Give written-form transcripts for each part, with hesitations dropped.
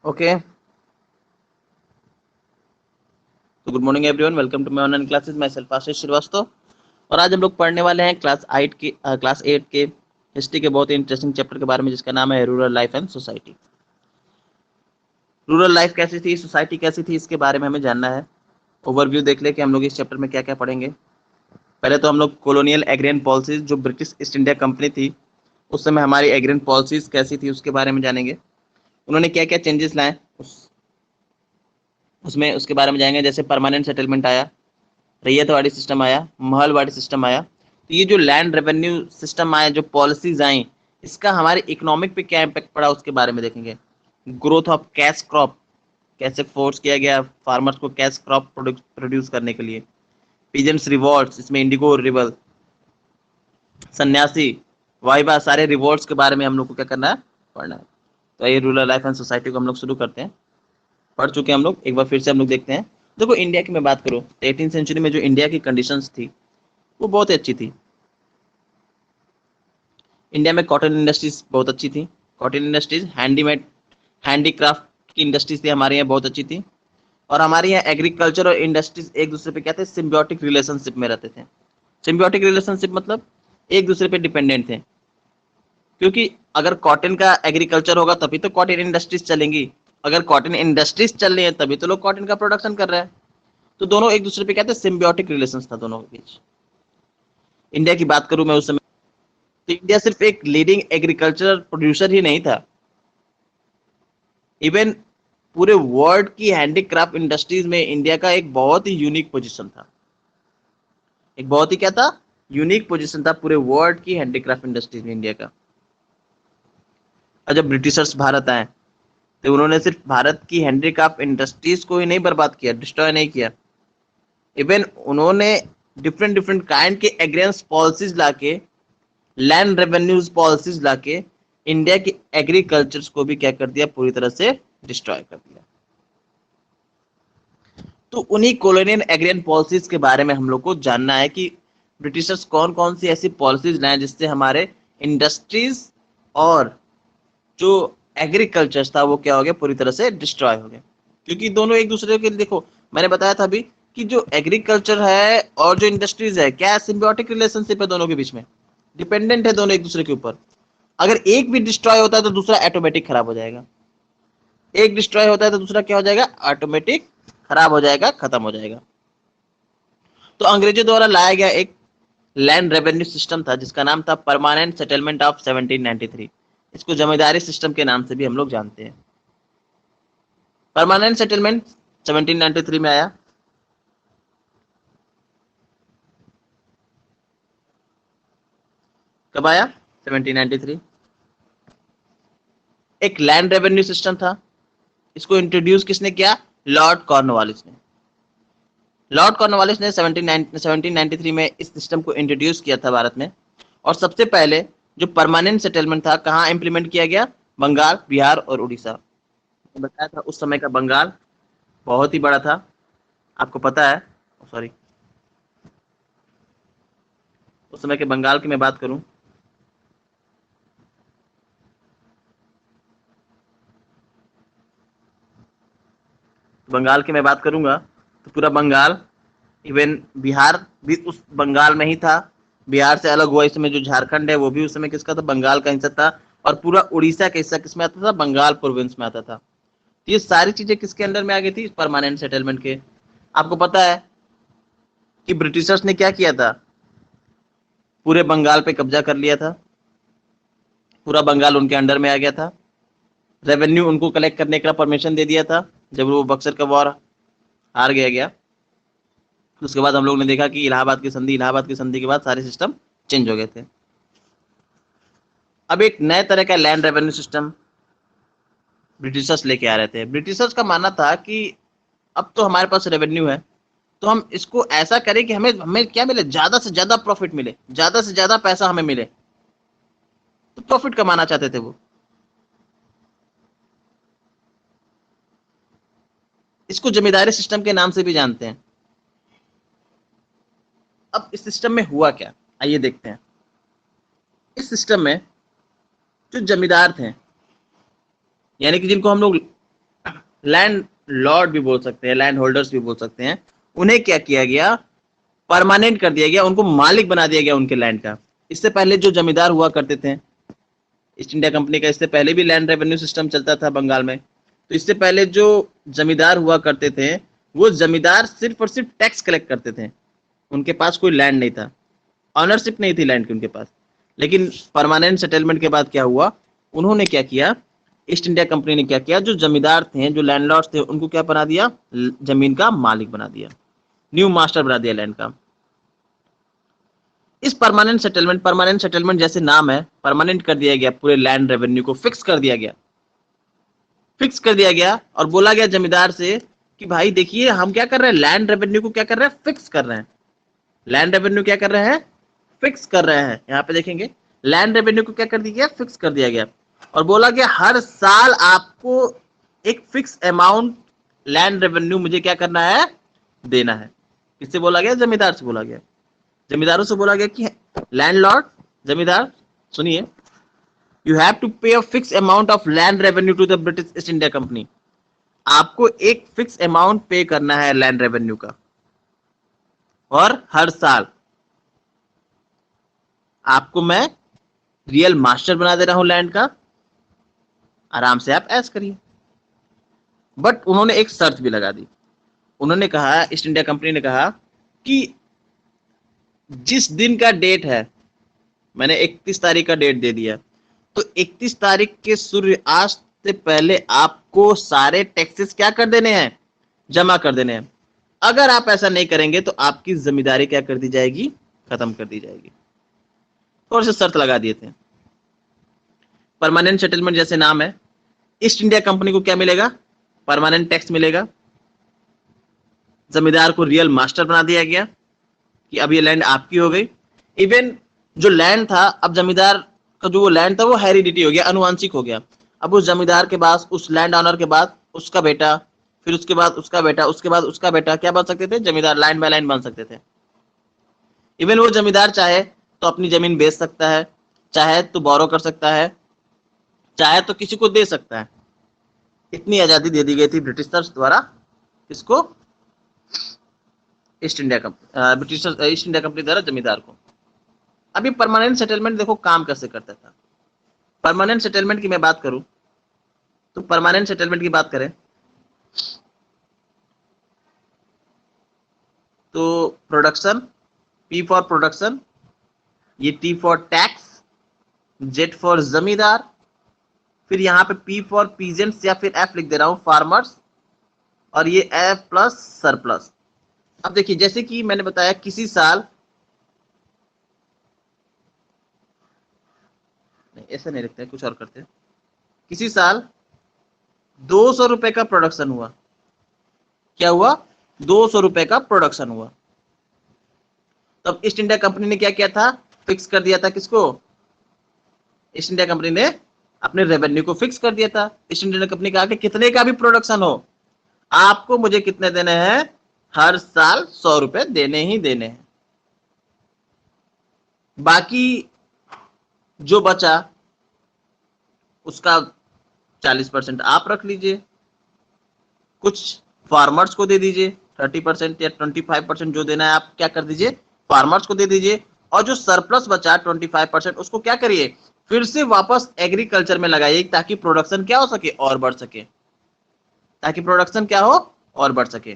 Okay, तो good morning everyone, welcome to my online classes. मैं self Ashish Shrivastava और आज हम लोग पढ़ने वाले हैं क्लास 8 के हिस्ट्री के बहुत ही इंटरेस्टिंग चैप्टर के बारे में, जिसका नाम है rural life and society. Rural life कैसी थी, सोसाइटी कैसी थी, इसके बारे में हमें जानना है। ओवरव्यू देख ले कि हम लोग इस चैप्टर में क्या क्या पढ़ेंगे। पहले तो हम लोग कॉलोनियल एग्रियन पॉलिसीज, जो ब्रिटिश ईस्ट इंडिया कंपनी थी उस समय हमारी एग्रियन पॉलिसीज कैसी थी उसके बारे में जानेंगे। उन्होंने क्या क्या चेंजेस लाए उसमें उसके बारे में जाएंगे। जैसे परमानेंट सेटलमेंट आया, रैयतवाड़ी सिस्टम आया, महलवाड़ी सिस्टम आया। तो ये जो लैंड रेवेन्यू सिस्टम आया, जो पॉलिसीज आई, इसका हमारे इकोनॉमिक पे क्या इम्पैक्ट पड़ा उसके बारे में देखेंगे। ग्रोथ ऑफ कैश क्रॉप, कैसे फोर्स किया गया फार्मर्स को कैश क्रॉप प्रोड्यूस करने के लिए। पीजेंट्स रिवॉर्ड्स, इसमें इंडिगो रिबल, सन्यासी, वाइबा, सारे रिवॉर्ड्स के बारे में हम लोग को क्या करना है, पढ़ना है। तो ये रूरल लाइफ एंड सोसाइटी को हम लोग शुरू करते हैं। पढ़ चुके हैं हम लोग, एक बार फिर से हम लोग देखते हैं। देखो, इंडिया की मैं बात करूँ तो 18th सेंचुरी में जो इंडिया की कंडीशंस थी वो बहुत ही अच्छी थी। इंडिया में कॉटन इंडस्ट्रीज बहुत अच्छी थी। कॉटन इंडस्ट्रीज, हैंडीमेड, हैंडीक्राफ्ट की इंडस्ट्रीज थी हमारे यहाँ, बहुत अच्छी थी। और हमारे यहाँ एग्रीकल्चर और इंडस्ट्रीज एक दूसरे पे क्या थे, सिम्बियोटिक रिलेशनशिप में रहते थे। सिम्बियोटिक रिलेशनशिप मतलब एक दूसरे पे डिपेंडेंट थे, क्योंकि अगर कॉटन का एग्रीकल्चर होगा तभी तो कॉटन इंडस्ट्रीज चलेंगी। अगर कॉटन इंडस्ट्रीज चल रही है तभी तो लोग कॉटन का प्रोडक्शन कर रहे हैं। तो दोनों एक दूसरे पे क्या थे, सिम्बियोटिक रिलेशन था दोनों के बीच। इंडिया की बात करूं मैं उस समय, तो इंडिया सिर्फ एक लीडिंग एग्रीकल्चर प्रोड्यूसर ही नहीं था, इवन पूरे वर्ल्ड की हैंडीक्राफ्ट इंडस्ट्रीज में इंडिया का एक बहुत ही यूनिक पोजीशन था। एक बहुत ही क्या था, यूनिक पोजीशन था पूरे वर्ल्ड की हैंडीक्राफ्ट इंडस्ट्रीज में इंडिया का। और जब ब्रिटिशर्स भारत आए तो उन्होंने सिर्फ भारत की हैंडीक्राफ्ट इंडस्ट्रीज को ही नहीं बर्बाद किया, डिस्ट्रॉय नहीं किया, इवन उन्होंने डिफरेंट डिफरेंट काइंड के एग्रेंस पॉलिसीज लाके, लैंड रेवेन्यूज पॉलिसीज लाके इंडिया के एग्रीकल्चर को भी क्या कर दिया, पूरी तरह से डिस्ट्रॉय कर दिया। तो उन्हीं कॉलोनियल एग्रियन पॉलिसीज के बारे में हम लोग को जानना है कि ब्रिटिशर्स कौन कौन सी ऐसी पॉलिसीज लाए जिससे हमारे इंडस्ट्रीज और जो एग्रीकल्चर था वो क्या हो गया, पूरी तरह से डिस्ट्रॉय हो गया। क्योंकि दोनों एक दूसरे के, देखो मैंने बताया था अभी कि जो एग्रीकल्चर है और जो इंडस्ट्रीज है, क्या सिम्बियोटिक रिलेशनशिप है दोनों के बीच में, डिपेंडेंट है दोनों एक दूसरे के ऊपर। अगर एक भी डिस्ट्रॉय होता है तो दूसरा ऑटोमेटिक खराब हो जाएगा, एक डिस्ट्रॉय होता है तो दूसरा क्या हो जाएगा, ऑटोमेटिक खराब हो जाएगा, खत्म हो जाएगा। तो अंग्रेजों द्वारा लाया गया एक लैंड रेवेन्यू सिस्टम था जिसका नाम था परमानेंट सेटलमेंट ऑफ 1793। इसको जमींदारी सिस्टम के नाम से भी हम लोग जानते हैं। परमानेंट सेटलमेंट 1793 में आया। कब आया, 1793। एक लैंड रेवेन्यू सिस्टम था, इसको इंट्रोड्यूस किसने किया, लॉर्ड कॉर्नवालिस ने। लॉर्ड कॉर्नवालिस ने 1793 में इस सिस्टम को इंट्रोड्यूस किया था भारत में। और सबसे पहले जो परमानेंट सेटलमेंट था कहाँ इंप्लीमेंट किया गया, बंगाल, बिहार और उड़ीसा। बताया था उस समय का बंगाल बहुत ही बड़ा था, आपको पता है। सॉरी, उस समय के बंगाल की मैं बात करूं, बंगाल की मैं बात करूंगा तो पूरा बंगाल, इवन बिहार भी उस बंगाल में ही था। बिहार से अलग हुआ इस समय जो झारखंड है वो भी उस समय किसका था, बंगाल का हिस्सा था। और पूरा उड़ीसा का हिस्सा किसमें आता था, बंगाल प्रोविंस में आता था। तो ये सारी चीजें किसके अंडर में आ गई थी, परमानेंट सेटलमेंट के। आपको पता है कि ब्रिटिशर्स ने क्या किया था, पूरे बंगाल पे कब्जा कर लिया था, पूरा बंगाल उनके अंडर में आ गया था। रेवेन्यू उनको कलेक्ट करने का परमिशन दे दिया था जब वो बक्सर का वॉर हार गया। उसके बाद हम लोग ने देखा कि इलाहाबाद की संधि के बाद सारे सिस्टम चेंज हो गए थे। अब एक नए तरह का लैंड रेवेन्यू सिस्टम ब्रिटिशर्स लेके आ रहे थे। ब्रिटिशर्स का मानना था कि अब तो हमारे पास रेवेन्यू है, तो हम इसको ऐसा करें कि हमें हमें क्या मिले, ज्यादा से ज्यादा प्रॉफिट मिले, ज्यादा से ज्यादा पैसा हमें मिले। तो प्रॉफिट कमाना चाहते थे वो। इसको जमींदारी सिस्टम के नाम से भी जानते हैं। अब इस सिस्टम में हुआ क्या, आइए देखते हैं। इस सिस्टम में जो जमींदार थे, यानी कि जिनको हम लोग लैंड लॉर्ड भी बोल सकते हैं, लैंड होल्डर्स भी बोल सकते हैं, उन्हें क्या किया गया, परमानेंट कर दिया गया, उनको मालिक बना दिया गया उनके लैंड का। इससे पहले जो जमींदार हुआ करते थे, ईस्ट इंडिया कंपनी का इससे पहले भी लैंड रेवेन्यू सिस्टम चलता था बंगाल में। तो इससे पहले जो जमींदार हुआ करते थे, वो जमींदार सिर्फ और सिर्फ टैक्स कलेक्ट करते थे, उनके पास कोई लैंड नहीं था, ऑनरशिप नहीं थी लैंड की उनके पास। लेकिन परमानेंट सेटलमेंट के बाद क्या हुआ, उन्होंने क्या किया, ईस्ट इंडिया कंपनी ने क्या किया, जो जमींदार थे, जो लैंडलॉर्ड्स थे, उनको क्या बना दिया, जमीन का मालिक बना दिया, न्यू मास्टर बना दिया लैंड का। इस परमानेंट सेटलमेंट जैसे नाम है, परमानेंट कर दिया गया, पूरे लैंड रेवेन्यू को फिक्स कर दिया गया, फिक्स कर दिया गया। और बोला गया जमींदार से कि भाई देखिए हम क्या कर रहे हैं, लैंड रेवेन्यू को क्या कर रहे हैं, फिक्स कर रहे हैं। लैंड रेवेन्यू क्या कर रहे हैं, फिक्स कर रहे हैं। यहाँ पे देखेंगे लैंड रेवेन्यू को क्या कर दिया गया, फिक्स कर दिया गया। और बोला गया हर साल आपको एक फिक्स अमाउंट लैंड रेवेन्यू मुझे क्या करना है, देना है। किससे बोला गया, जमींदार से बोला गया। जमींदारों से बोला गया कि लैंडलॉर्ड, जमींदार सुनिए, you have to pay a fix amount of land revenue to the British East India Company. आपको एक फिक्स अमाउंट पे करना है लैंड रेवेन्यू का, और हर साल आपको मैं रियल मास्टर बना दे रहा हूं लैंड का, आराम से आप ऐश करिए। बट उन्होंने एक शर्त भी लगा दी। उन्होंने कहा, ईस्ट इंडिया कंपनी ने कहा कि जिस दिन का डेट है, मैंने 31 तारीख का डेट दे दिया, तो 31 तारीख के सूर्यास्त से पहले आपको सारे टैक्सेस क्या कर देने हैं, जमा कर देने हैं। अगर आप ऐसा नहीं करेंगे तो आपकी जिम्मेदारी क्या कर दी जाएगी, खत्म कर दी जाएगी। थोड़े से शर्त लगा दिए थे। परमानेंट सेटलमेंट जैसे नाम है, ईस्ट इंडिया कंपनी को क्या मिलेगा, परमानेंट टैक्स मिलेगा। जमींदार को रियल मास्टर बना दिया गया कि अब ये लैंड आपकी हो गई। इवन जो लैंड था, अब जमींदार का जो वो लैंड था वो हेरिडिटी हो गया, अनुवांशिक हो गया। अब उस जमींदार के बाद, उस लैंड ऑनर के बाद उसका बेटा, फिर उसके बाद उसका बेटा, उसके बाद उसका बेटा क्या बन सकते थे, जमींदार लाइन बाय लाइन बन सकते थे। इवन वो जमींदार चाहे तो अपनी जमीन बेच सकता है, चाहे तो बोरो कर सकता है, चाहे तो किसी को दे सकता है। इतनी आजादी दे दी गई थी ब्रिटिशर्स द्वारा इसको, ईस्ट इंडिया कंपनी द्वारा जमींदार को। अभी परमानेंट सेटलमेंट देखो काम कैसे करता था। परमानेंट सेटलमेंट की मैं बात करूं तो परमानेंट सेटलमेंट की बात करें तो प्रोडक्शन, पी फॉर प्रोडक्शन, ये T for tax, Z for जमींदार, फिर यहाँ पे पी फॉर पीजेंट्स या फिर एफ लिख दे रहा हूं, फार्मर्स, और ये एफ प्लस सरप्लस। अब देखिए जैसे कि मैंने बताया, किसी साल, नहीं ऐसा नहीं लिखते हैं, कुछ और करते हैं। किसी साल 200 रुपए का प्रोडक्शन हुआ, क्या हुआ, 200 रुपए का प्रोडक्शन हुआ। तब ईस्ट इंडिया कंपनी ने क्या किया था, फिक्स कर दिया था किसको, ईस्ट इंडिया कंपनी ने अपने रेवेन्यू को फिक्स कर दिया था। ईस्ट इंडिया कंपनी कहा कि कितने का भी प्रोडक्शन हो, आपको मुझे कितने देने हैं, हर साल 100 रुपए देने ही देने हैं। बाकी जो बचा उसका 40% आप रख लीजिए, कुछ फार्मर्स को दे दीजिए, 30% या 25% जो देना है आप क्या कर दीजिए, फार्मर्स को दे दीजिए। और जो सरप्लस बचा 25% उसको क्या करिए, फिर से वापस एग्रीकल्चर में लगाइए, ताकि प्रोडक्शन क्या हो सके, और बढ़ सके, ताकि प्रोडक्शन क्या हो, और बढ़ सके।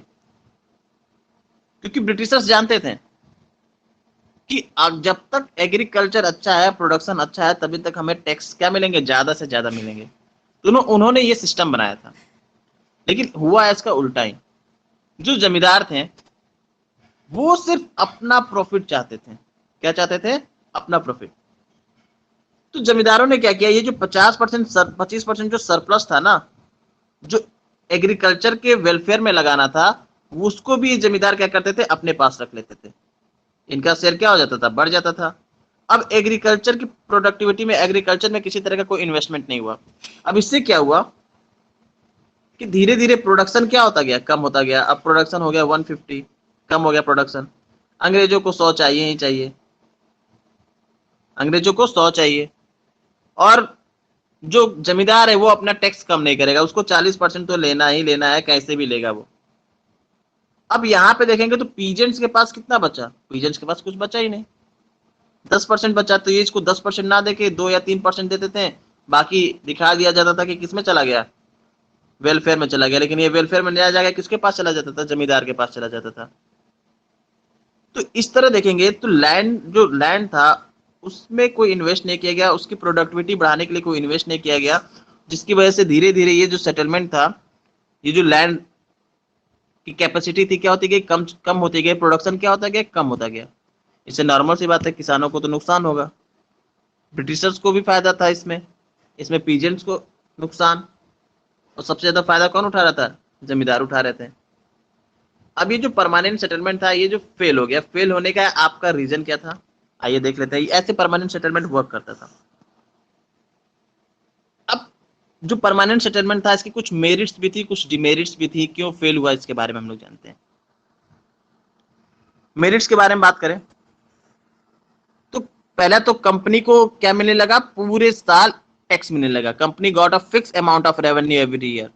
क्योंकि ब्रिटिशर्स जानते थे कि जब तक एग्रीकल्चर अच्छा है, प्रोडक्शन अच्छा है, तभी तक हमें टैक्स क्या मिलेंगे, ज्यादा से ज्यादा मिलेंगे। तो उन्होंने ये सिस्टम बनाया था। लेकिन हुआ इसका उल्टा ही। जो जमींदार थे वो सिर्फ अपना प्रॉफिट चाहते थे। क्या चाहते थे, अपना प्रॉफिट। तो जमींदारों ने क्या किया, ये जो 25% जो सरप्लस था ना, जो एग्रीकल्चर के वेलफेयर में लगाना था, उसको भी जमींदार क्या करते थे, अपने पास रख लेते थे। इनका शेयर क्या हो जाता था, बढ़ जाता था। अब एग्रीकल्चर की प्रोडक्टिविटी में, एग्रीकल्चर में किसी तरह का कोई इन्वेस्टमेंट नहीं हुआ। अब इससे क्या हुआ कि धीरे धीरे प्रोडक्शन क्या होता गया, कम होता गया। अब प्रोडक्शन हो गया 150, कम हो गया प्रोडक्शन। अंग्रेजों को 100 चाहिए ही चाहिए, अंग्रेजों को 100 चाहिए। और जो जमींदार है वो अपना टैक्स कम नहीं करेगा, उसको 40% तो लेना ही लेना है, कैसे भी लेगा वो। अब यहाँ पे देखेंगे तो पीजेंट्स के पास कितना बचा, पीजेंट्स के पास कुछ बचा ही नहीं, 10% बचा। तो ये इसको 10% ना देके 2 या 3% दे देते हैं, बाकी दिखा दिया जाता था कि किसमें चला गया, वेलफेयर में चला गया। लेकिन ये वेलफेयर में नहीं जाएगा, किसके पास चला जाता था, जमींदार के पास चला जाता था। तो इस तरह देखेंगे तो लैंड, जो लैंड था उसमें कोई इन्वेस्ट नहीं किया गया, उसकी प्रोडक्टिविटी बढ़ाने के लिए कोई इन्वेस्ट नहीं किया गया, जिसकी वजह से धीरे धीरे ये जो सेटलमेंट था, ये जो लैंड की कैपेसिटी थी क्या होती गई, कम कम होती गई, प्रोडक्शन क्या होता गया, कम होता गया। इससे नॉर्मल सी बात है, किसानों को तो नुकसान होगा, ब्रिटिशर्स को भी फायदा था इसमें, इसमें पीजेंट्स को नुकसान, और सबसे ज्यादा फायदा कौन उठा रहा था, जमींदार उठा रहे थे। अब ये जो परमानेंट सेटलमेंट था ये जो फेल हो गया, फेल होने का आपका रीजन क्या था, आइए देख लेते हैं। ऐसे परमानेंट सेटलमेंट वर्क करता था। अब जो परमानेंट सेटलमेंट था इसकी कुछ मेरिट्स भी थी, कुछ डिमेरिट्स भी थी, क्यों फेल हुआ इसके बारे में हम लोग जानते हैं। मेरिट्स के बारे में बात करें तो पहला तो कंपनी को क्या मिलने लगा, पूरे साल टैक्स मिलने लगा। Company got a fix amount of revenue every year,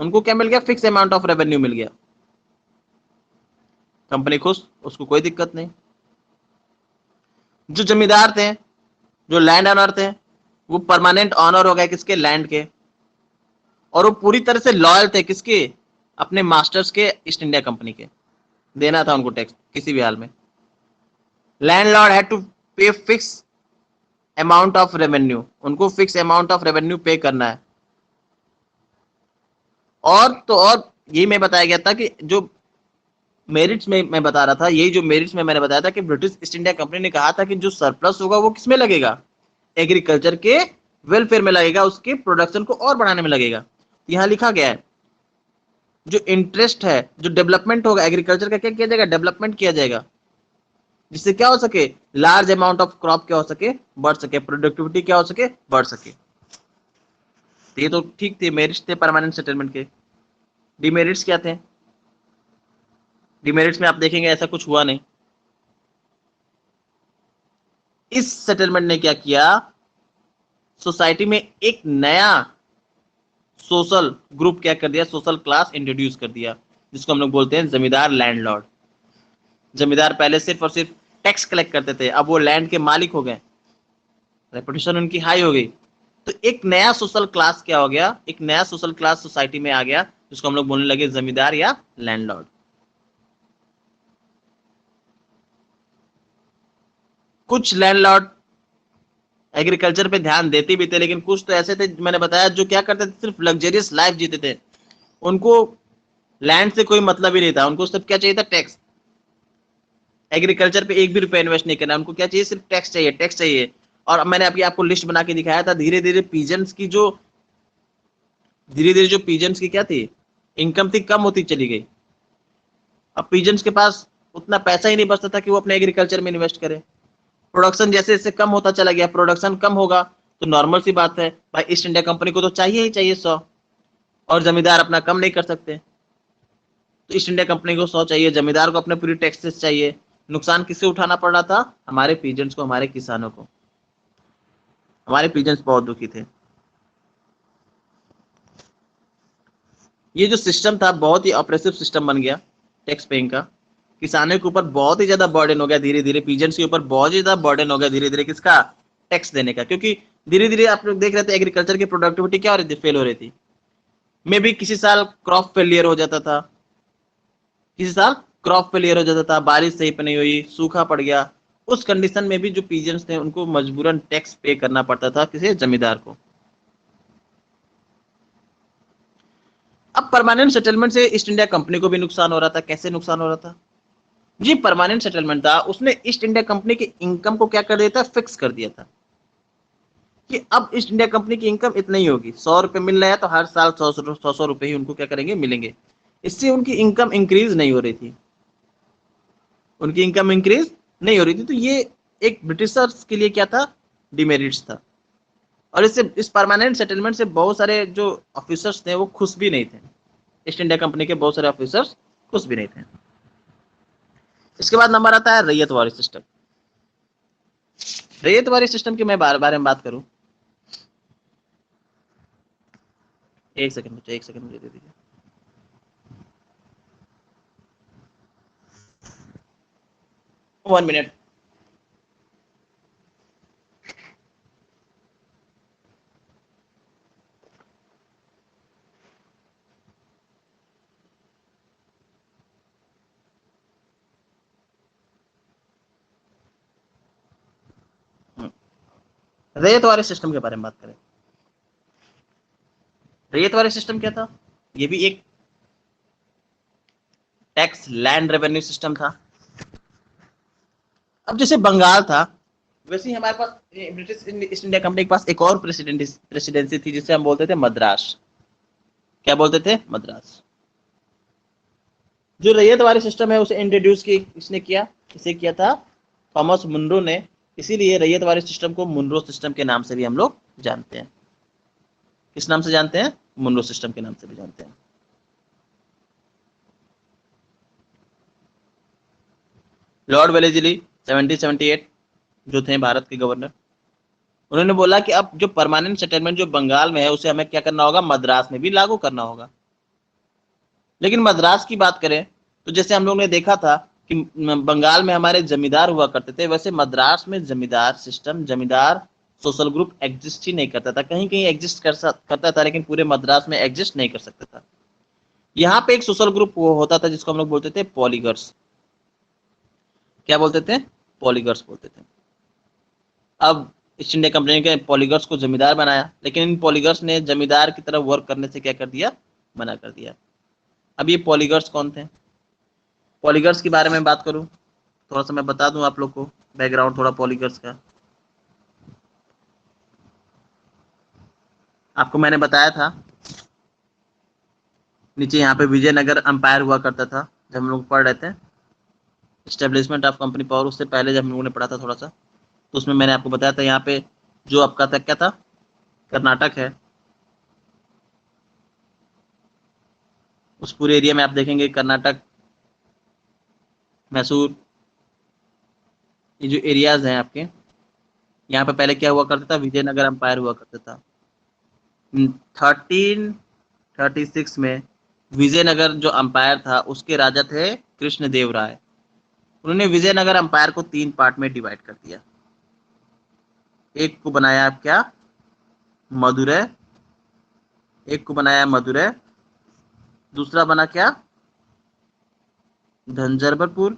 उनको क्या मिल गया, फिक्स अमाउंट ऑफ रेवेन्यू मिल गया। कंपनी खुश, उसको कोई दिक्कत नहीं। जो जमींदार थे, जो लैंड ऑनर थे, वो परमानेंट ऑनर हो गए किसके, लैंड के, और वो पूरी तरह से लॉयल थे किसके, अपने मास्टर्स के, ईस्ट इंडिया कंपनी के। देना था उनको टैक्स किसी भी हाल में। लैंडलॉर्ड हैड टू पे फिक्स अमाउंट ऑफ रेवेन्यू, उनको फिक्स अमाउंट ऑफ रेवेन्यू पे करना है। और तो और यही मैं बताया गया था कि जो मेरिट्स में मैं बता रहा था, यही जो मेरिट्स में मैंने बताया था कि ब्रिटिश ईस्ट इंडिया कंपनी ने कहा था कि जो सरप्लस होगा वो किसमें लगेगा, एग्रीकल्चर के वेलफेयर में लगेगा, उसके प्रोडक्शन को और बढ़ाने में लगेगा। यहाँ लिखा गया है जो इंटरेस्ट है, जो डेवलपमेंट होगा एग्रीकल्चर का, क्या किया जाएगा, डेवलपमेंट किया जाएगा, जिससे क्या हो सके, लार्ज अमाउंट ऑफ क्रॉप क्या हो सके, बढ़ सके, प्रोडक्टिविटी क्या हो सके, बढ़ सके। तो ये तो ठीक थे, मेरिट्स थे परमानेंट सेटलमेंट के। डिमेरिट्स क्या थे, डिमेरिट्स में आप देखेंगे ऐसा कुछ हुआ नहीं। इस सेटलमेंट ने क्या किया, सोसाइटी में एक नया सोशल ग्रुप क्या कर दिया, सोशल क्लास इंट्रोड्यूस कर दिया, जिसको हम लोग बोलते हैं जमींदार, लैंडलॉर्ड। जमींदार पहले सिर्फ और सिर्फ टैक्स कलेक्ट करते थे, अब वो लैंड के मालिक हो गए, रेपुटेशन उनकी हाई हो गई। तो एक नया सोशल क्लास क्या हो गया, एक नया सोशल क्लास सोसाइटी में आ गया, जिसको हम लोग बोलने लगे जमींदार या लैंडलॉर्ड। कुछ लैंडलॉर्ड एग्रीकल्चर पे ध्यान देते भी थे, लेकिन कुछ तो ऐसे थे मैंने बताया जो क्या करते थे, सिर्फ लग्जरियस लाइफ जीते थे, उनको लैंड से कोई मतलब ही नहीं था, उनको सिर्फ क्या चाहिए था, टैक्स। एग्रीकल्चर पे एक भी रुपया इन्वेस्ट नहीं करना, उनको क्या चाहिए, सिर्फ टैक्स चाहिए, टैक्स चाहिए। और मैंने अभी आपको लिस्ट बना के दिखाया था, धीरे धीरे पीजेंट्स की जो, धीरे धीरे जो पीजेंट्स की क्या थी, इनकम थी, कम होती चली गई। अब पीजेंट्स के पास उतना पैसा ही नहीं बचता था कि वो अपने एग्रीकल्चर में इन्वेस्ट करे। प्रोडक्शन जैसे जैसे कम होता चला गया, प्रोडक्शन कम होगा तो नॉर्मल सी बात है भाई, ईस्ट इंडिया कंपनी को तो चाहिए ही चाहिए 100, और जमींदार अपना कम नहीं कर सकते। तो ईस्ट इंडिया कंपनी को 100 चाहिए, जमींदार को अपने पूरी टैक्सेस चाहिए। नुकसान किससे उठाना पड़ रहा था, हमारे पीजेंट्स को, हमारे किसानों को। हमारे पीजेंट्स बहुत दुखी थे। ये जो सिस्टम था बहुत ही ऑपरेसिव सिस्टम बन गया टैक्स पेइंग का, किसानों के ऊपर बहुत ही ज्यादा बर्डन हो गया, धीरे धीरे पीजेंट्स के ऊपर बहुत ही ज्यादा बर्डन हो गया धीरे धीरे, किसका, टैक्स देने का। क्योंकि धीरे धीरे आप लोग देख रहे थे एग्रीकल्चर की प्रोडक्टिविटी क्या हो रही थी, फेल हो रही थी। मे भी किसी साल क्रॉप फेलियर हो जाता था, किसी साल क्रॉप फेलियर हो जाता था, बारिश सही पे नहीं हुई, सूखा पड़ गया। उस कंडीशन में भी जो पीजेंट्स थे उनको मजबूरन टैक्स पे करना पड़ता था, किसी जमींदार को। अब परमानेंट सेटलमेंट से ईस्ट इंडिया कंपनी को भी नुकसान हो रहा था। कैसे नुकसान हो रहा था, जी परमानेंट सेटलमेंट था, उसने ईस्ट इंडिया कंपनी की इनकम को क्या कर दिया था, फिक्स कर दिया था कि अब ईस्ट इंडिया कंपनी की इनकम इतनी ही होगी। 100 रुपए मिल रहा है तो हर साल 100 रुपए ही उनको क्या करेंगे, मिलेंगे। इससे उनकी इनकम इंक्रीज नहीं हो रही थी, उनकी इनकम इंक्रीज नहीं हो रही थी। तो ये एक ब्रिटिशर्स के लिए क्या था, डिमेरिट्स था। और इससे, इस परमानेंट सेटलमेंट से बहुत सारे जो ऑफिसर्स थे वो खुश भी नहीं थे, ईस्ट इंडिया कंपनी के बहुत सारे ऑफिसर्स खुश भी नहीं थे। इसके बाद नंबर आता है रैयतवाड़ी सिस्टम। रैयतवाड़ी सिस्टम की मैं बार बार में बात करूं एक सेकंड मुझे, एक सेकंड मुझे दे दीजिए। One minute. रैयत वाले सिस्टम के बारे में बात करें। रैयत वाले सिस्टम क्या था? ये भी एक टैक्स लैंड रेवेन्यू सिस्टम था। अब जैसे बंगाल था, वैसे ही हमारे पास ब्रिटिश ईस्ट इंडिया कंपनी के पास एक और प्रेसिडेंसी थी, जिसे हम बोलते थे मद्रास। क्या बोलते थे? मद्रास। जो रैयत वाले सिस्टम है उसे इंट्रोड्यूस किसने किया? किसे किया था? थॉमस मुनरो ने। इसीलिए रैयत वाले सिस्टम को मुनरो सिस्टम के नाम से भी हम लोग जानते हैं। किस नाम से जानते हैं? मुनरो सिस्टम के नाम से भी जानते हैं। लॉर्ड वेलेस्ली 1778 जो थे भारत के गवर्नर, उन्होंने बोला कि अब जो परमानेंट सेटलमेंट जो बंगाल में है उसे हमें क्या करना होगा? मद्रास में भी लागू करना होगा। लेकिन मद्रास की बात करें तो जैसे हम लोग ने देखा था कि बंगाल में हमारे जमींदार हुआ करते थे, वैसे मद्रास में जमींदार सिस्टम, जमींदार सोशल ग्रुप एग्जिस्ट ही नहीं करता था। कहीं कहीं एग्जिस्ट करता था, लेकिन पूरे मद्रास में एग्जिस्ट नहीं कर सकता था। यहाँ पे एक सोशल ग्रुप वो होता था जिसको हम लोग बोलते थे पॉलीगर्स। क्या बोलते थे? पॉलीगर्स बोलते थे। अब ईस्ट इंडिया कंपनी के पॉलीगर्स को जमींदार बनाया, लेकिन इन पॉलीगर्स ने जमींदार की तरह वर्क करने से क्या कर दिया? मना कर दिया। अब ये पॉलीगर्स कौन थे? पॉलीगर्स के बारे में बात करूं, थोड़ा सा मैं बता दूं आप लोग को बैकग्राउंड थोड़ा पॉलीगर्स का। आपको मैंने बताया था नीचे यहाँ पे विजयनगर अंपायर हुआ करता था जब हम लोग पढ़ रहे थे स्टेब्लिशमेंट ऑफ कंपनी पावर। उससे पहले जब हम लोगों ने पढ़ा था थोड़ा सा, तो उसमें मैंने आपको बताया था यहाँ पे जो आपका था क्या था? कर्नाटक है। उस पूरे एरिया में आप देखेंगे कर्नाटक, मैसूर, ये जो एरियाज हैं आपके, यहाँ पे पहले क्या हुआ करता था? विजयनगर अंपायर हुआ करता था। 1336 में विजयनगर जो अंपायर था उसके राजा थे कृष्णदेव राय। उन्होंने विजयनगर अंपायर को 3 पार्ट में डिवाइड कर दिया। एक को बनाया आप क्या? मदुरै। एक को बनाया मदुरै। दूसरा बना क्या? झंझारपुर।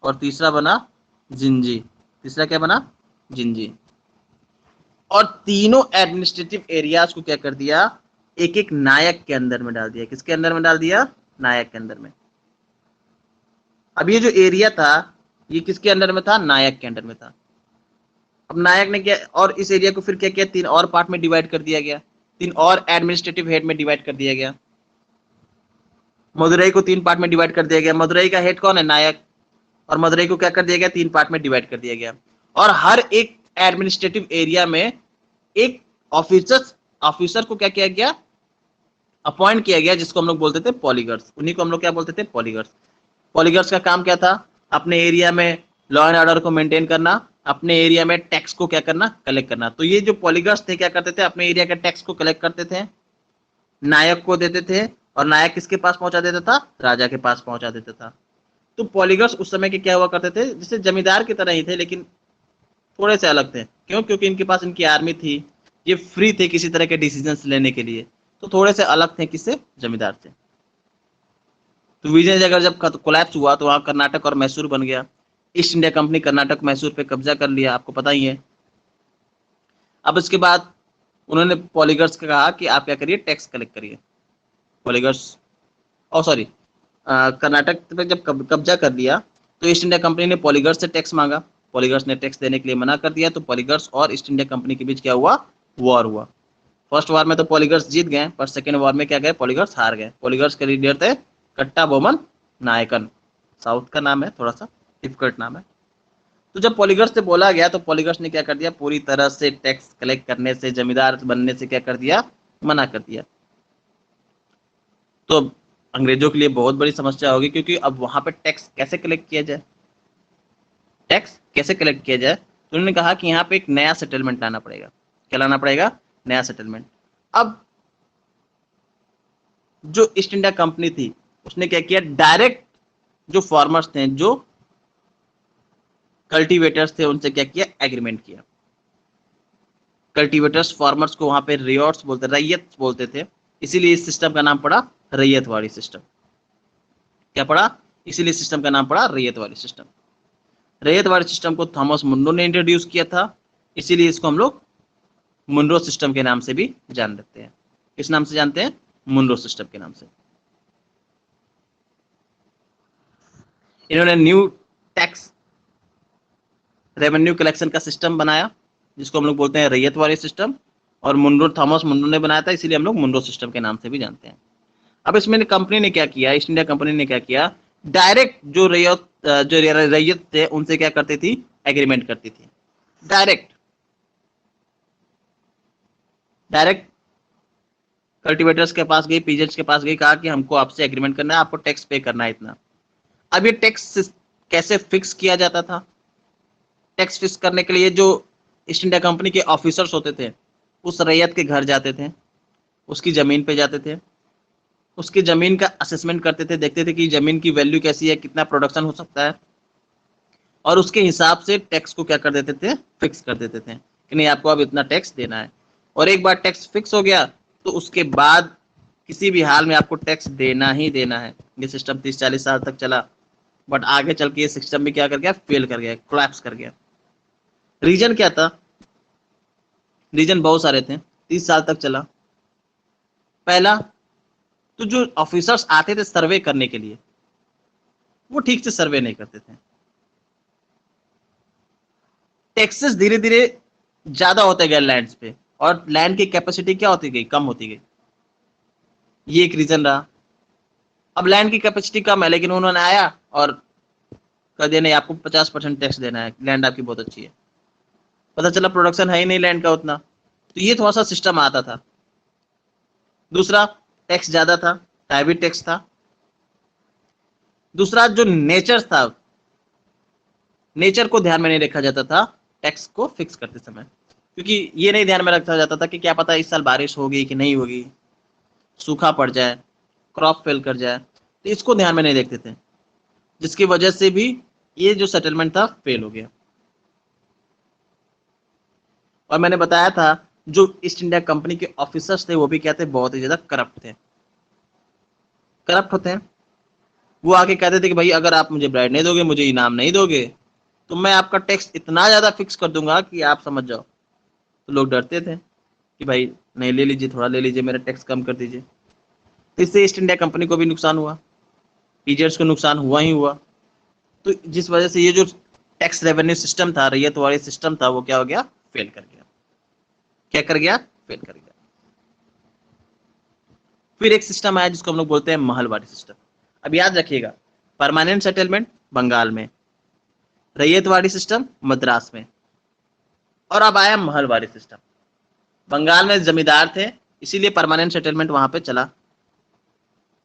और तीसरा बना जिंजी। तीसरा क्या बना? जिंजी। और तीनों एडमिनिस्ट्रेटिव एरियाज को क्या कर दिया? एक एक नायक के अंदर में डाल दिया। किसके अंदर में डाल दिया? नायक के अंदर में। अब ये जो एरिया था ये किसके अंडर में था? नायक के अंडर में था। अब नायक ने क्या, और इस एरिया को फिर क्या किया? 3 और पार्ट में डिवाइड कर दिया गया। 3 और एडमिनिस्ट्रेटिव हेड में डिवाइड कर दिया गया। मदुरई को 3 पार्ट में डिवाइड कर दिया गया। मदुरई का हेड कौन है? नायक। और मदुरई को क्या कर दिया गया? 3 पार्ट में डिवाइड कर दिया गया। और हर एक एडमिनिस्ट्रेटिव एरिया में एक ऑफिसर को क्या किया गया? अपॉइंट किया गया, जिसको हम लोग बोलते थे पॉलीगर्स। उन्हीं को हम लोग क्या बोलते थे? पॉलीगर्स। पॉलीगर्स का काम क्या था? अपने एरिया में लॉ एंड ऑर्डर को मेंटेन करना, अपने एरिया में टैक्स को क्या करना? कलेक्ट करना। तो ये जो पॉलीगर्स थे क्या करते थे? अपने एरिया के टैक्स को कलेक्ट करते थे, नायक को देते थे, और नायक किसके पास पहुंचा देता था? राजा के पास पहुंचा देता था। तो पॉलीगर्स उस समय के क्या हुआ करते थे? जैसे जमींदार की तरह ही थे, लेकिन थोड़े से अलग थे। क्यों? क्योंकि इनके पास इनकी आर्मी थी, ये फ्री थे किसी तरह के डिसीजन लेने के लिए, तो थोड़े से अलग थे किससे? जमींदार से। तो विजयनगर जब कोलैप्स हुआ तो वहां कर्नाटक और मैसूर बन गया। East India company Karnataka Mysore पे कब्जा कर लिया, आपको पता ही है। अब इसके बाद उन्होंने पॉलीगर्स को कहा कि आप क्या करिए? टैक्स कलेक्ट करिए। पॉलीगर्स, ओ सॉरी, कर्नाटक पे जब कब्जा कर लिया तो ईस्ट इंडिया कंपनी ने पॉलीगर्स से टैक्स मांगा। पॉलीगर्स ने टैक्स देने के लिए मना कर दिया, तो पॉलीगर्स और ईस्ट इंडिया कंपनी के बीच क्या हुआ? वॉर हुआ। फर्स्ट वॉर में तो पॉलीगर्स जीत गए, पर सेकेंड वॉर में क्या गए? पॉलीगर्स हार गए। पॉलीगर्स के लीडर थे कट्टा बोमन नायकन। साउथ का नाम है, थोड़ा सा डिफिकल्ट नाम है। तो जब पॉलीगर्स से बोला गया तो पॉलीगर्स ने क्या कर दिया? पूरी तरह से टैक्स कलेक्ट करने से, जमींदार बनने से क्या कर दिया? मना कर दिया। तो अंग्रेजों के लिए बहुत बड़ी समस्या होगी, क्योंकि अब वहां पे टैक्स कैसे कलेक्ट किया जाए? टैक्स कैसे कलेक्ट किया जाए? तो उन्होंने कहा कि यहाँ पे एक नया सेटलमेंट लाना पड़ेगा। क्या लाना पड़ेगा? नया सेटलमेंट। अब जो ईस्ट इंडिया कंपनी थी उसने क्या किया, डायरेक्ट जो फार्मर्स थे, जो कल्टीवेटर्स थे, उनसे क्या किया, एग्रीमेंट किया। कल्टीवेटर्स फार्मर्स को वहां पे रियॉट्स बोलते, रैयत बोलते थे, इसीलिए इस सिस्टम का नाम पड़ा रैयतवाड़ी सिस्टम। क्या पड़ा, इसीलिए सिस्टम का नाम पड़ा रैयतवाड़ी सिस्टम। रैयतवाड़ी सिस्टम को थॉमस मुनरो ने इंट्रोड्यूस किया था, इसीलिए इसको हम लोग मुनरो सिस्टम के नाम से भी जान लेते हैं। किस नाम से जानते हैं, मुनरो सिस्टम के नाम से। इन्होंने न्यू टैक्स रेवेन्यू कलेक्शन का सिस्टम बनाया, जिसको हम लोग बोलते हैं रैयतवाड़ी सिस्टम, और मुनरो, थॉमस मुनरो ने बनाया था, इसीलिए हम लोग मुनरो सिस्टम के नाम से भी जानते हैं। अब इसमें कंपनी ने क्या किया, ईस्ट इंडिया कंपनी ने क्या किया, डायरेक्ट जो रैयत थे उनसे क्या करती थी, एग्रीमेंट करती थी। डायरेक्ट डायरेक्ट कल्टीवेटर्स के पास गई, पीजेंट्स के पास गई, कहा कि हमको आपसे एग्रीमेंट करना है, आपको टैक्स पे करना है इतना। अब ये टैक्स कैसे फिक्स किया जाता था, टैक्स फिक्स करने के लिए जो ईस्ट इंडिया कंपनी के ऑफिसर्स होते थे, उस रैयत के घर जाते थे, उसकी जमीन पे जाते थे, उसकी जमीन का असेसमेंट करते थे, देखते थे कि जमीन की वैल्यू कैसी है, कितना प्रोडक्शन हो सकता है, और उसके हिसाब से टैक्स को क्या कर देते थे, फिक्स कर देते थे कि नहीं आपको अब इतना टैक्स देना है। और एक बार टैक्स फिक्स हो गया तो उसके बाद किसी भी हाल में आपको टैक्स देना ही देना है। ये सिस्टम 30-40 साल तक चला, बट आगे चल के ये सिस्टम भी क्या कर गया, फेल कर गया, कोलैप्स कर गया। रीजन क्या था, रीजन बहुत सारे थे, 30 साल तक चला। पहला तो जो ऑफिसर्स आते थे सर्वे करने के लिए, वो ठीक से सर्वे नहीं करते थे। टैक्सेस धीरे धीरे ज्यादा होते गए लैंड्स पे, और लैंड की कैपेसिटी क्या होती गई, कम होती गई। ये एक रीजन रहा। अब लैंड की कैपेसिटी कम है, लेकिन उन्होंने आया और कह दिया नहीं आपको 50% टैक्स देना है, लैंड आपकी बहुत अच्छी है। पता चला प्रोडक्शन है ही नहीं लैंड का उतना, तो ये थोड़ा सा सिस्टम आता था। दूसरा, टैक्स ज्यादा था, हैवी टैक्स था। दूसरा, जो नेचर था, नेचर को ध्यान में नहीं रखा जाता था टैक्स को फिक्स करते समय, क्योंकि ये नहीं ध्यान में रखा जाता था कि क्या पता इस साल बारिश होगी कि नहीं होगी, सूखा पड़ जाए, क्रॉप फेल कर जाए, तो इसको ध्यान में नहीं देखते थे, जिसकी वजह से भी ये जो सेटलमेंट था फेल हो गया। और मैंने बताया था जो ईस्ट इंडिया कंपनी के ऑफिसर्स थे वो भी क्या थे, बहुत ही ज्यादा करप्ट थे। करप्ट होते हैं, वो आके कहते थे कि भाई अगर आप मुझे ब्राइड नहीं दोगे, मुझे इनाम नहीं दोगे, तो मैं आपका टैक्स इतना ज्यादा फिक्स कर दूंगा कि आप समझ जाओ। तो लोग डरते थे कि भाई नहीं, ले लीजिए, थोड़ा ले लीजिए, मेरा टैक्स कम कर दीजिए। तो इससे ईस्ट इंडिया कंपनी को भी नुकसान हुआ, पीजेंट्स को नुकसान हुआ ही हुआ। तो जिस वजह से ये जो टैक्स रेवेन्यू सिस्टम था, रैयत वाली सिस्टम था, वो क्या हो गया, फेल कर गया। क्या कर गया, फेल कर गया। फिर एक सिस्टम आया जिसको हम लोग बोलते हैं महलवाड़ी सिस्टम। अब याद रखिएगा, परमानेंट सेटलमेंट बंगाल में, रैयतवाड़ी सिस्टम मद्रास में, और अब आया महलवाड़ी सिस्टम। बंगाल में जमींदार थे, इसीलिए परमानेंट सेटलमेंट वहां पे चला।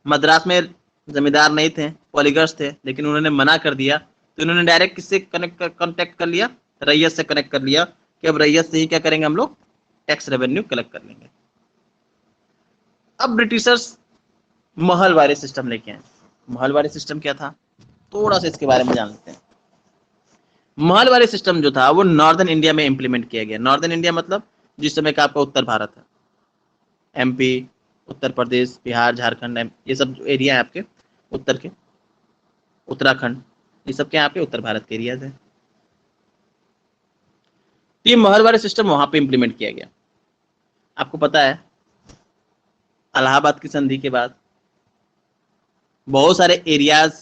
मद्रास में जमींदार नहीं थे, पॉलीगर्स थे, लेकिन उन्होंने मना कर दिया, तो इन्होंने डायरेक्ट किससे कनेक्ट कर लिया, रैयत से कनेक्ट कर लिया कि अब रैयत से ही क्या करेंगे, हम लोग टैक्स रेवेन्यू कलेक्ट कर लेंगे। अब ब्रिटिशर्स महलवाड़ी सिस्टम लेके आए। महलवाड़ी सिस्टम क्या था, थोड़ा सा इसके बारे में जान लेते हैं। महलवाड़ी सिस्टम जो था वो नॉर्दर्न इंडिया में इंप्लीमेंट किया गया। नॉर्दर्न इंडिया मतलब जिस समय का आपका उत्तर भारत है, एमपी, उत्तर प्रदेश, बिहार, झारखंड, ये सब जो एरिया है आपके उत्तर के, उत्तराखंड, ये सब क्या आपके उत्तर भारत के एरियाज है। तो ये महलवाड़ी सिस्टम वहां पे इंप्लीमेंट किया गया। आपको पता है इलाहाबाद की संधि के बाद बहुत सारे एरियाज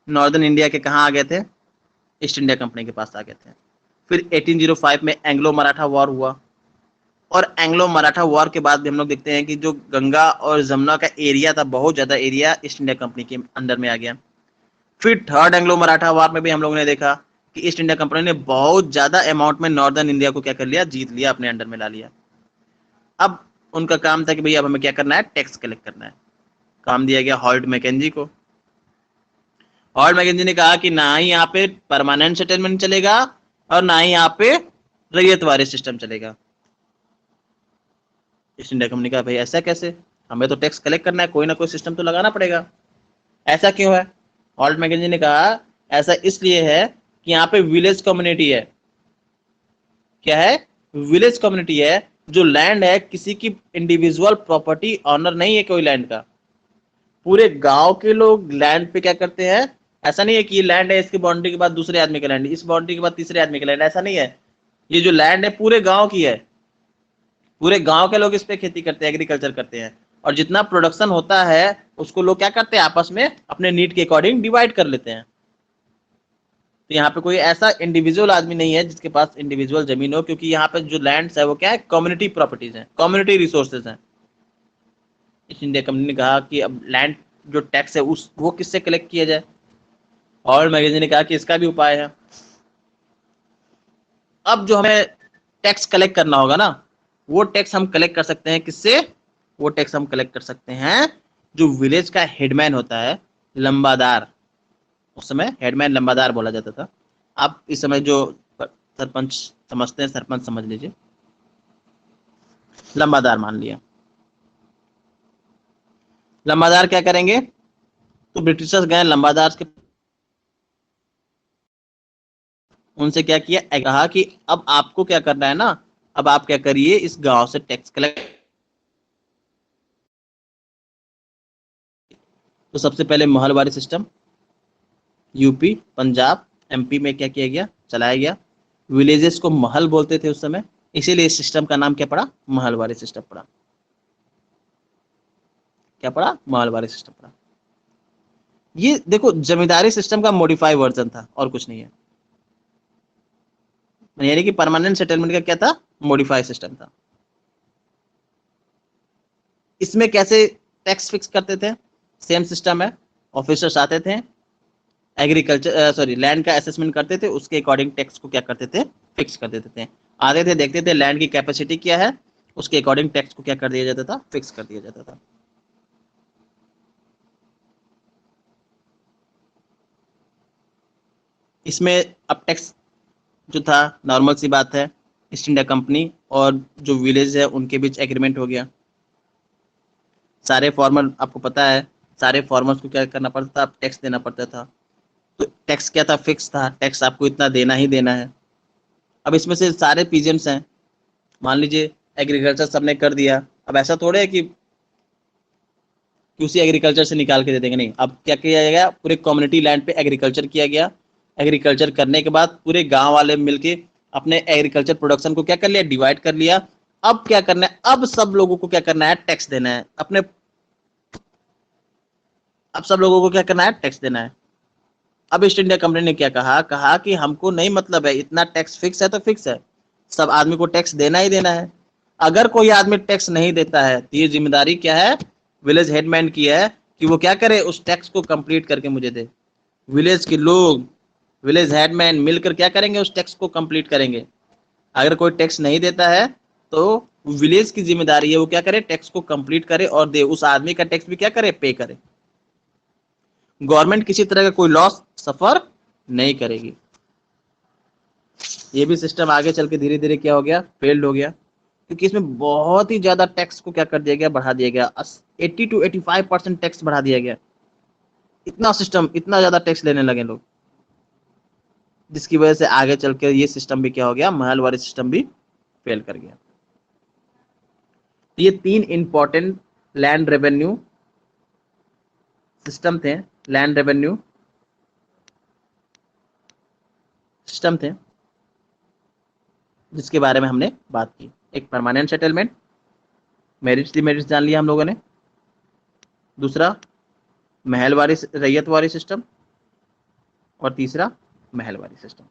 नॉर्दर्न इंडिया के कहाँ आ गए थे, ईस्ट इंडिया कंपनी के पास आ गए थे। फिर 1805 में एंग्लो मराठा वॉर हुआ, और एंग्लो मराठा वॉर के बाद भी हम लोग देखते हैं कि जो गंगा और जमुना का एरिया था, बहुत ज्यादा एरिया ईस्ट इंडिया कंपनी के अंडर में आ गया। फिर थर्ड एंग्लो मराठा वॉर में भी हम लोगों ने देखा कि ईस्ट इंडिया कंपनी ने बहुत ज्यादा अमाउंट में नॉर्दर्न इंडिया को क्या कर लिया, जीत लिया, अपने अंडर में ला लिया। अब उनका काम था कि भैया अब हमें क्या करना है, टैक्स कलेक्ट करना है। काम दिया गया हॉल्ट मैकेंजी को। हॉल्ट मैकेंजी ने कहा कि ना ही यहाँ पे परमानेंट सेटलमेंट चलेगा और ना ही यहाँ पे रैयतवाड़ी सिस्टम चलेगा। ईस्ट इंडिया कंपनी का भाई ऐसा कैसे, हमें तो टैक्स कलेक्ट करना है, कोई ना कोई सिस्टम तो लगाना पड़ेगा। ऐसा क्यों है? ऑल्ट मैकेजी ने कहा ऐसा इसलिए है कि यहाँ पे विलेज कम्युनिटी है। क्या है? विलेज कम्युनिटी है। जो लैंड है किसी की इंडिविजुअल प्रॉपर्टी ऑनर नहीं है कोई लैंड का। पूरे गांव के लोग लैंड पे क्या करते हैं? ऐसा नहीं है कि ये लैंड है, इसकी बाउंड्री के बाद दूसरे आदमी का लैंड, इस बाउंड्री के बाद तीसरे आदमी का लैंड, ऐसा नहीं है। ये जो लैंड है पूरे गांव की है। पूरे गांव के लोग इस पे खेती करते हैं, एग्रीकल्चर करते हैं। और जितना प्रोडक्शन होता है उसको लोग क्या करते हैं? आपस में अपने नीड के अकॉर्डिंग डिवाइड कर लेते हैं। तो यहाँ पे कोई ऐसा इंडिविजुअल आदमी नहीं है जिसके पास इंडिविजुअल जमीन हो, क्योंकि यहाँ पे जो लैंड्स है वो क्या है? कम्युनिटी प्रॉपर्टीज हैं, कम्युनिटी रिसोर्सेज हैं। ईस्ट इंडिया कंपनी ने कहा कि अब लैंड जो टैक्स है उस वो किससे कलेक्ट किया जाए, और मैगजीन ने कहा कि इसका भी उपाय है। अब जो हमें टैक्स कलेक्ट करना होगा ना, वो टैक्स हम कलेक्ट कर सकते हैं किससे? वो टैक्स हम कलेक्ट कर सकते हैं जो विलेज का हेडमैन होता है, लंबादार। उस समय हेडमैन लंबादार बोला जाता था। आप इस समय जो सरपंच समझते हैं, सरपंच समझ लीजिए, लंबादार मान लिया। लंबादार क्या करेंगे? तो ब्रिटिशर्स गए लंबादार के, उनसे क्या किया? कहा कि अब आपको क्या करना है ना, अब आप क्या करिए, इस गांव से टैक्स कलेक्ट। तो सबसे पहले Mahalwari system UP, Punjab, MP में क्या किया गया? चलाया गया। विलेजेस को महल बोलते थे उस समय, इसीलिए इस सिस्टम का नाम क्या पड़ा? महलवारी सिस्टम पड़ा। क्या पड़ा? महलवारी सिस्टम पड़ा। ये देखो जमींदारी सिस्टम का मॉडिफाई वर्जन था और कुछ नहीं है। यानी कि परमानेंट सेटलमेंट का क्या था? मॉडिफाई सिस्टम था। इसमें कैसे टैक्स फिक्स करते थे? सेम सिस्टम है। ऑफिसर्स आते थे, एग्रीकल्चर सॉरी लैंड का असेसमेंट करते थे, उसके अकॉर्डिंग टैक्स को क्या करते थे? फिक्स कर देते थे। आते थे, देखते थे लैंड की कैपेसिटी क्या है, उसके अकॉर्डिंग टैक्स को क्या कर दिया जाता था? फिक्स कर दिया जाता था। इसमें अब टैक्स जो था, नॉर्मल सी बात है, ईस्ट इंडिया कंपनी और जो विलेज है उनके बीच एग्रीमेंट हो गया। सारे फार्मर, आपको पता है, सारे फार्मर्स को क्या करना पड़ता था? टैक्स देना पड़ता था। तो टैक्स क्या था? फिक्स था, टैक्स आपको इतना देना ही देना है। अब इसमें से सारे पीजेम्स हैं, मान लीजिए एग्रीकल्चर सबने कर दिया। अब ऐसा थोड़े है कि उसी एग्रीकल्चर से निकाल के दे देंगे, नहीं। अब क्या किया गया? पूरे कम्युनिटी लैंड पे एग्रीकल्चर किया गया। एग्रीकल्चर करने के बाद पूरे गांव वाले मिलके अपने एग्रीकल्चर प्रोडक्शन को क्या कर लिया? डिवाइड कर लिया। अब क्या करना है? अब सब लोगों को क्या करना है? टैक्स देना है अपने। अब सब लोगों को क्या करना है? टैक्स देना है। अब ईस्ट इंडिया कंपनी ने क्या कहा? कहा कि हमको नहीं मतलब है, इतना टैक्स फिक्स है तो फिक्स है, सब आदमी को टैक्स देना ही देना है। अगर कोई आदमी टैक्स नहीं देता है तो ये जिम्मेदारी क्या है? विलेज हेडमैन की है कि वो क्या करे? उस टैक्स को कंप्लीट करके मुझे दे। विलेज के लोग, विलेज हेडमैन मिलकर क्या करेंगे? उस टैक्स को कंप्लीट करेंगे। अगर कोई टैक्स नहीं देता है तो विलेज की जिम्मेदारी है वो क्या करे? टैक्स को कंप्लीट करे और दे। उस आदमी का टैक्स भी क्या करे? पे करे। गवर्नमेंट किसी तरह का कोई लॉस सफर नहीं करेगी। ये भी सिस्टम आगे चल के धीरे धीरे क्या हो गया? फेल्ड हो गया, क्योंकि इसमें बहुत ही ज्यादा टैक्स को क्या कर दिया गया? बढ़ा दिया गया। 80 to 85% टैक्स बढ़ा दिया गया। इतना सिस्टम, इतना ज्यादा टैक्स लेने लगे लोग, जिसकी वजह से आगे चल के ये सिस्टम भी क्या हो गया? महलवारी सिस्टम भी फेल कर गया। ये तीन इंपॉर्टेंट लैंड रेवेन्यू सिस्टम थे, लैंड रेवेन्यू सिस्टम थे जिसके बारे में हमने बात की। एक परमानेंट सेटलमेंट, मेरिट्स डिमेरिट्स जान लिया हम लोगों ने। दूसरा महलवारी रैयतवारी सिस्टम, और तीसरा महलवारी सिस्टम।